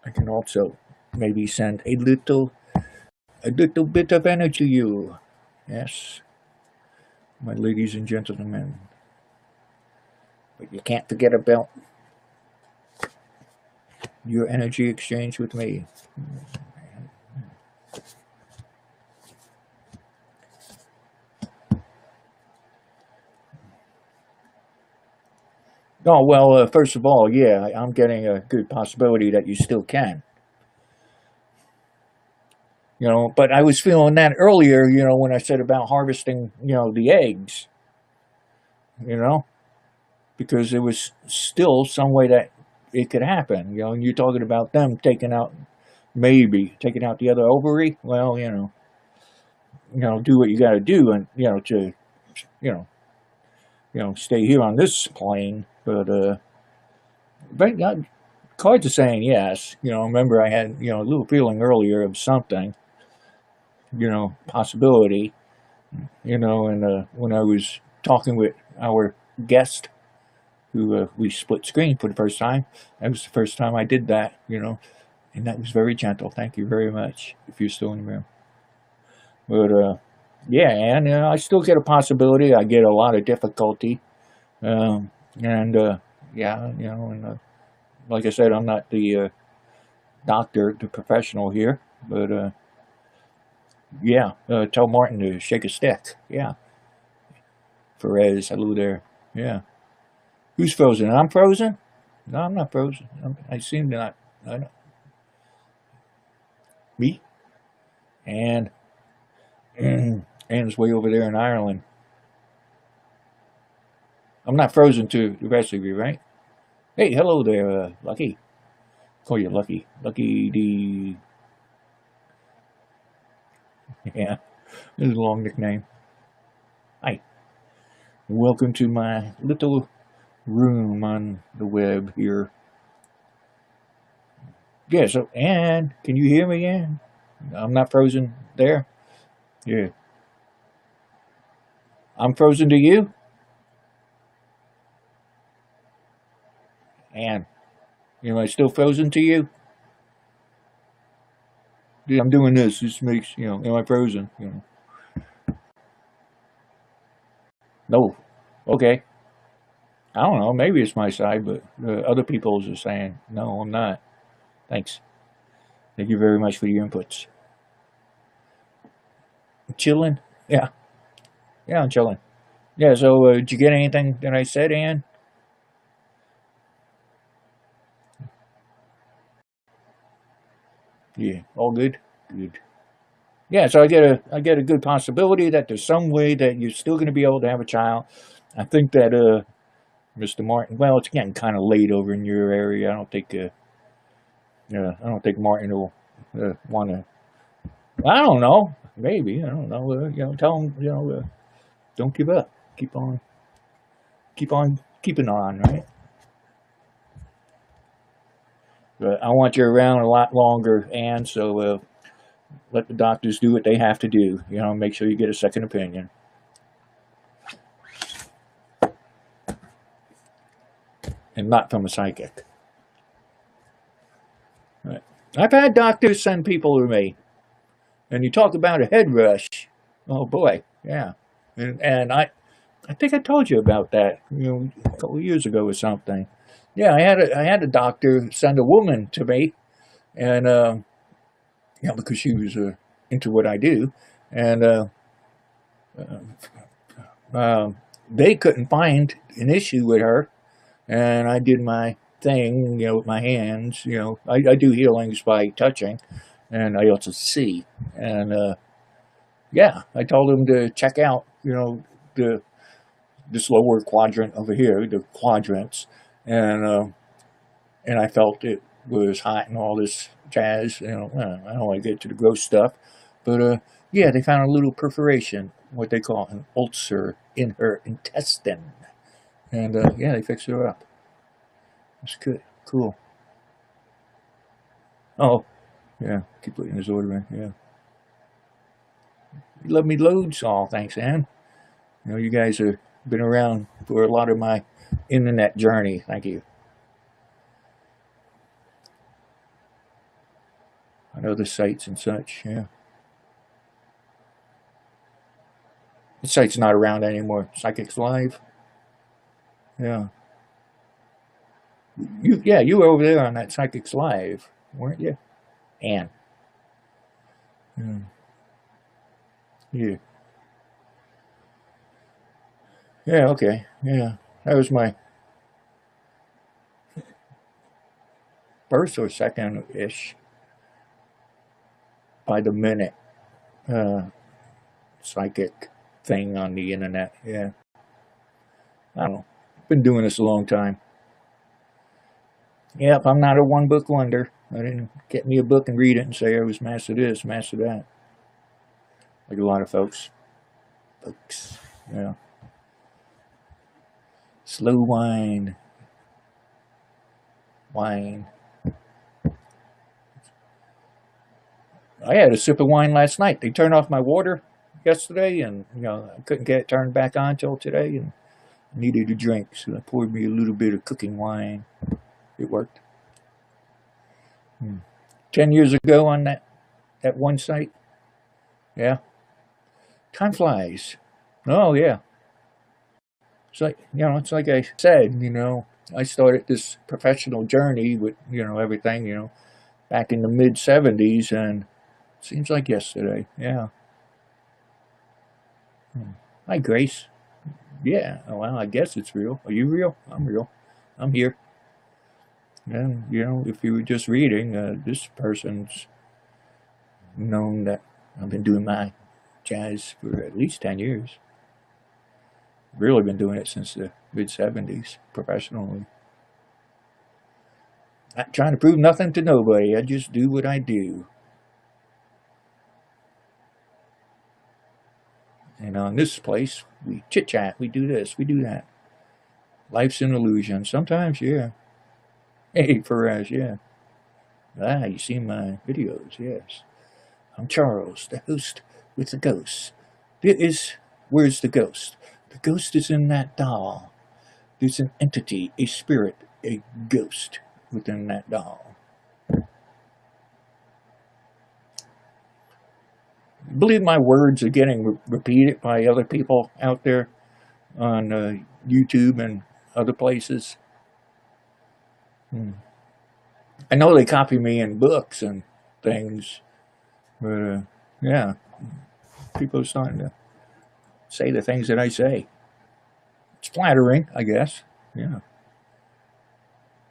I can also maybe send a little bit of energy to you. Yes, my ladies and gentlemen. But you can't forget about your energy exchange with me. Oh, well, first of all, yeah, I'm getting a good possibility that you still can. But I was feeling that earlier, when I said about harvesting, the eggs, because there was still some way that it could happen, and you're talking about them taking out the other ovary. Well, do what you got to do, and, to, stay here on this plane, but cards are saying yes. Remember I had, a little feeling earlier of something, possibility, and when I was talking with our guest, who we split screen for the first time, that was the first time I did that, and that was very gentle. Thank you very much, if you're still in the room. But, yeah, and I still get a possibility. I get a lot of difficulty, and yeah, and like I said, I'm not the doctor, the professional here, but yeah, tell Martin to shake a stick. Yeah, Perez, hello there. Yeah, who's frozen? I'm frozen. No, I'm not frozen. I seem to not. I don't. Me and Anne's way over there in Ireland. I'm not frozen to the rest of you, right? Hey, hello there, Lucky. Call you Lucky. Lucky D. Yeah, this is a long nickname. Hi. Welcome to my little room on the web here. Yeah, so, Ann, can you hear me, Ann? I'm not frozen there? Yeah. I'm frozen to you? Ann, am I still frozen to you? Yeah, I'm doing this. This makes, am I frozen? No. Okay. I don't know. Maybe it's my side, but other people's are saying, no, I'm not. Thanks. Thank you very much for your inputs. Chilling? Yeah. Yeah, I'm chilling. Yeah, so did you get anything that I said, Ann? Yeah, all good? Good. Yeah, so I get a good possibility that there's some way that you're still going to be able to have a child. I think that Mr. Martin. Well, it's getting kind of late over in your area. I don't think Martin will want to. I don't know. Maybe I don't know. Tell him. Don't give up. Keep on keeping on. Right. But I want you around a lot longer, and so let the doctors do what they have to do. Make sure you get a second opinion, and not from a psychic. Right. I've had doctors send people to me, and you talk about a head rush. Oh boy, yeah. And I think I told you about that, a couple of years ago or something. Yeah, I had a doctor send a woman to me, and because she was into what I do, and uh, they couldn't find an issue with her, and I did my thing, with my hands. I do healings by touching, and I also see, and yeah, I told him to check out, the this lower quadrant over here, the quadrants, and I felt it was hot and all this jazz. I don't want to get to the gross stuff, but yeah, they found a little perforation, what they call an ulcer in her intestine, and yeah, they fixed her up. That's good, cool. Oh, yeah, keep putting this order in. Yeah, you love me loads. All thanks, Ann. You guys have been around for a lot of my internet journey. Thank you. I know the sites and such. Yeah, the site's not around anymore. Psychics Live. Yeah, you were over there on that Psychics Live, weren't you? Ann. Yeah. Yeah. Yeah. Okay. Yeah. That was my first or second ish by the minute uh, psychic thing on the internet. Yeah. I don't know. Been doing this a long time. Yep, I'm not a one book wonder. I didn't get me a book and read it and say I was master this, master that. Like a lot of folks. Folks. Yeah. Slow wine. Wine. I had a sip of wine last night. They turned off my water yesterday, and I couldn't get it turned back on till today, and needed a drink, so I poured me a little bit of cooking wine. It worked. 10 years ago on that one site. Yeah, time flies. Oh yeah, it's like I said. I started this professional journey with everything. Back in the mid '70s, and it seems like yesterday. Yeah. Hi, Grace. Yeah. Well, I guess it's real. Are you real? I'm real. I'm here. And if you were just reading, this person's known that I've been doing my jazz for at least 10 years. Really been doing it since the mid '70s professionally. Not trying to prove nothing to nobody. I just do what I do. And on this place, we chit chat, we do this, we do that. Life's an illusion. Sometimes, yeah. Hey, Perez, yeah. Ah, you seen my videos, yes. I'm Charles, the host with the ghost. Where's the ghost? The ghost is in that doll. There's an entity, a spirit, a ghost within that doll. I believe my words are getting repeated by other people out there on YouTube and other places. I know they copy me in books and things, but yeah, people are starting to say the things that I say. It's flattering, I guess. Yeah,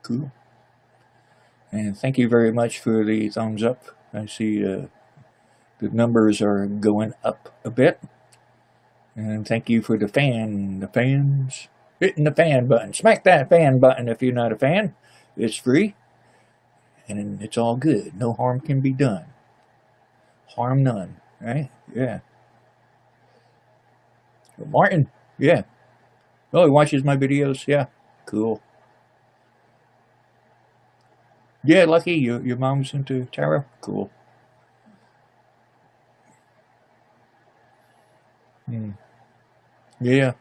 cool. And thank you very much for the thumbs up. I see the numbers are going up a bit. And thank you for the fans hitting the fan button. Smack that fan button if you're not a fan. It's free. And it's all good. No harm can be done. Harm none, right? Yeah. Martin, yeah. Oh, he watches my videos? Yeah. Cool. Yeah, Lucky, your mom's into tarot? Cool. Yeah.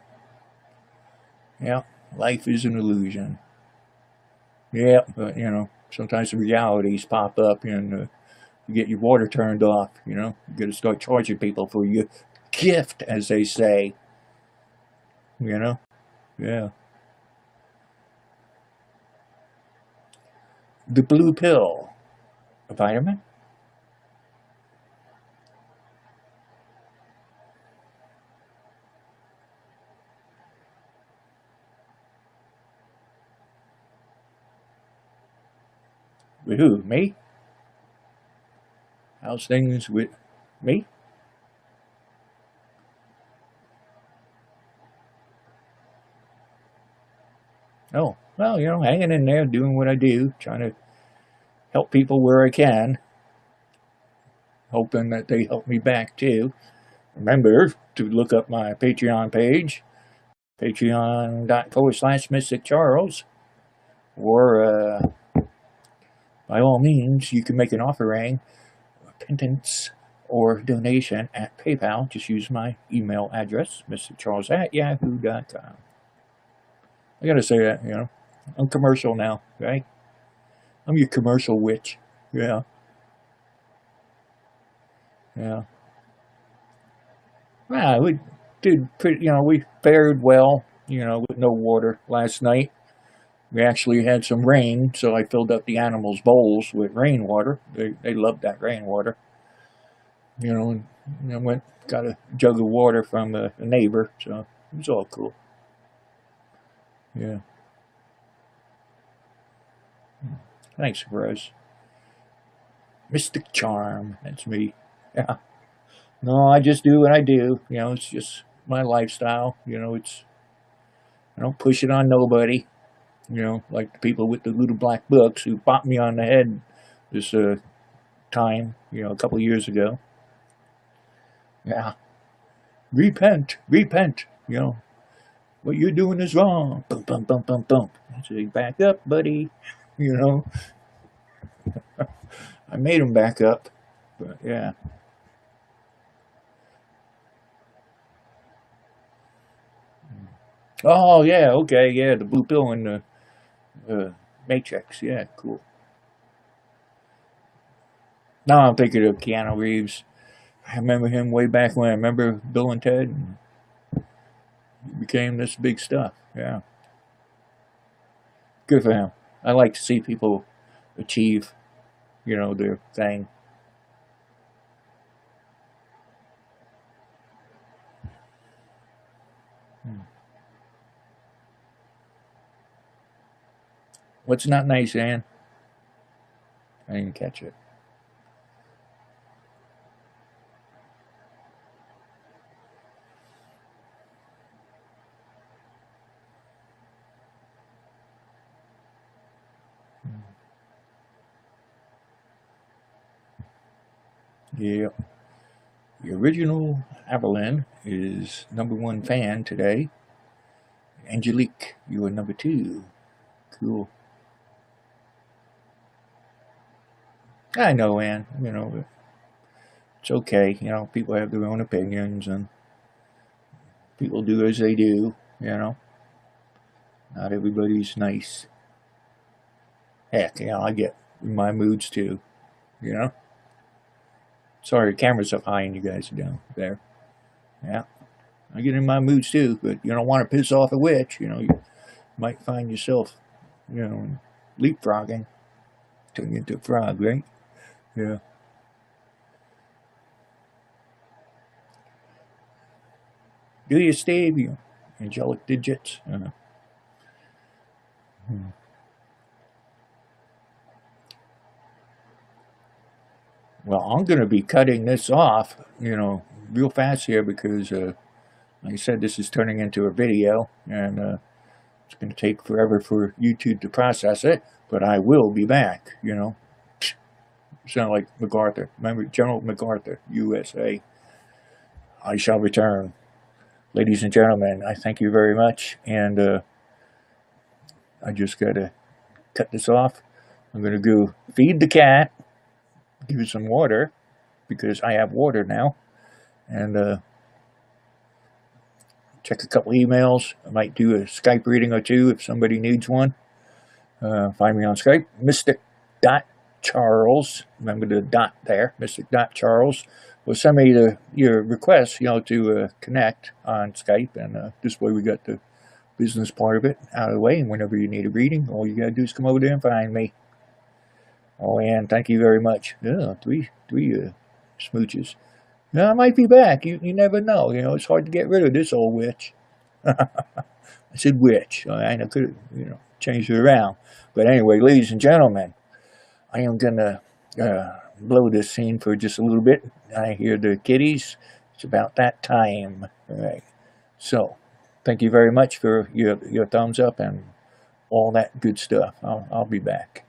Yeah. Life is an illusion. Yeah, but, sometimes the realities pop up and you get your water turned off, you got to start charging people for your gift, as they say, yeah. The blue pill, a vitamin? With who? Me? How's things with me? Oh, well, hanging in there, doing what I do, trying to help people where I can, hoping that they help me back too. Remember to look up my Patreon page, patreon.com/Mystic Charles, or by all means, you can make an offering, repentance, or donation at PayPal. Just use my email address, mysticharles@yahoo.com. I gotta say that, I'm commercial now, right? I'm your commercial witch. Yeah, yeah. Yeah, we did pretty, we fared well, with no water last night. We actually had some rain, so I filled up the animals' bowls with rainwater. They loved that rainwater. And got a jug of water from a neighbor, so it was all cool. Yeah. Thanks, Rose. Mystic Charm, that's me. Yeah. No, I just do what I do. It's just my lifestyle. I don't push it on nobody. Like the people with the little black books who popped me on the head this time, a couple of years ago. Yeah. Repent, repent. What you're doing is wrong. Bump, bump, bump, bump, bump. I say, back up, buddy. You know, I made him back up, but yeah. Oh yeah, okay, yeah, the blue pill in the Matrix. Yeah, cool. Now I'm thinking of Keanu Reeves. I remember him way back when. I remember Bill and Ted. And he became this big stuff. Yeah, good for him. I like to see people achieve, their thing. Hmm. What's not nice, Ann? I didn't catch it. Yeah. The original Evelyn is #1 fan today. Angelique, you are #2. Cool. I know, Ann. It's okay. People have their own opinions, and people do as they do. Not everybody's nice. Heck, I get in my moods too. You know. Sorry, the camera's up high and you guys are down there. Yeah, I get in my moods too, but you don't want to piss off a witch. You might find yourself, leapfrogging, turning into a frog, right? Yeah. Do you, Steve? You angelic digits. Well, I'm going to be cutting this off, real fast here because, like I said, this is turning into a video, and it's going to take forever for YouTube to process it, but I will be back, Sound like MacArthur. Remember, General MacArthur, USA. I shall return. Ladies and gentlemen, I thank you very much, and I just got to cut this off. I'm going to go feed the cat, give it some water, because I have water now, and check a couple emails. I might do a Skype reading or two if somebody needs one. Find me on Skype, Mystic.Charles. Remember the dot there, Mystic.Charles. Well, send me your request, to connect on Skype, and this way we got the business part of it out of the way, and whenever you need a reading, all you got to do is come over there and find me. Oh, and thank you very much. Yeah, three smooches. Now, I might be back. You never know. It's hard to get rid of this old witch. I said witch. I could have, changed it around. But anyway, ladies and gentlemen, I am going to blow this scene for just a little bit. I hear the kitties. It's about that time. All right. So, thank you very much for your thumbs up and all that good stuff. I'll be back.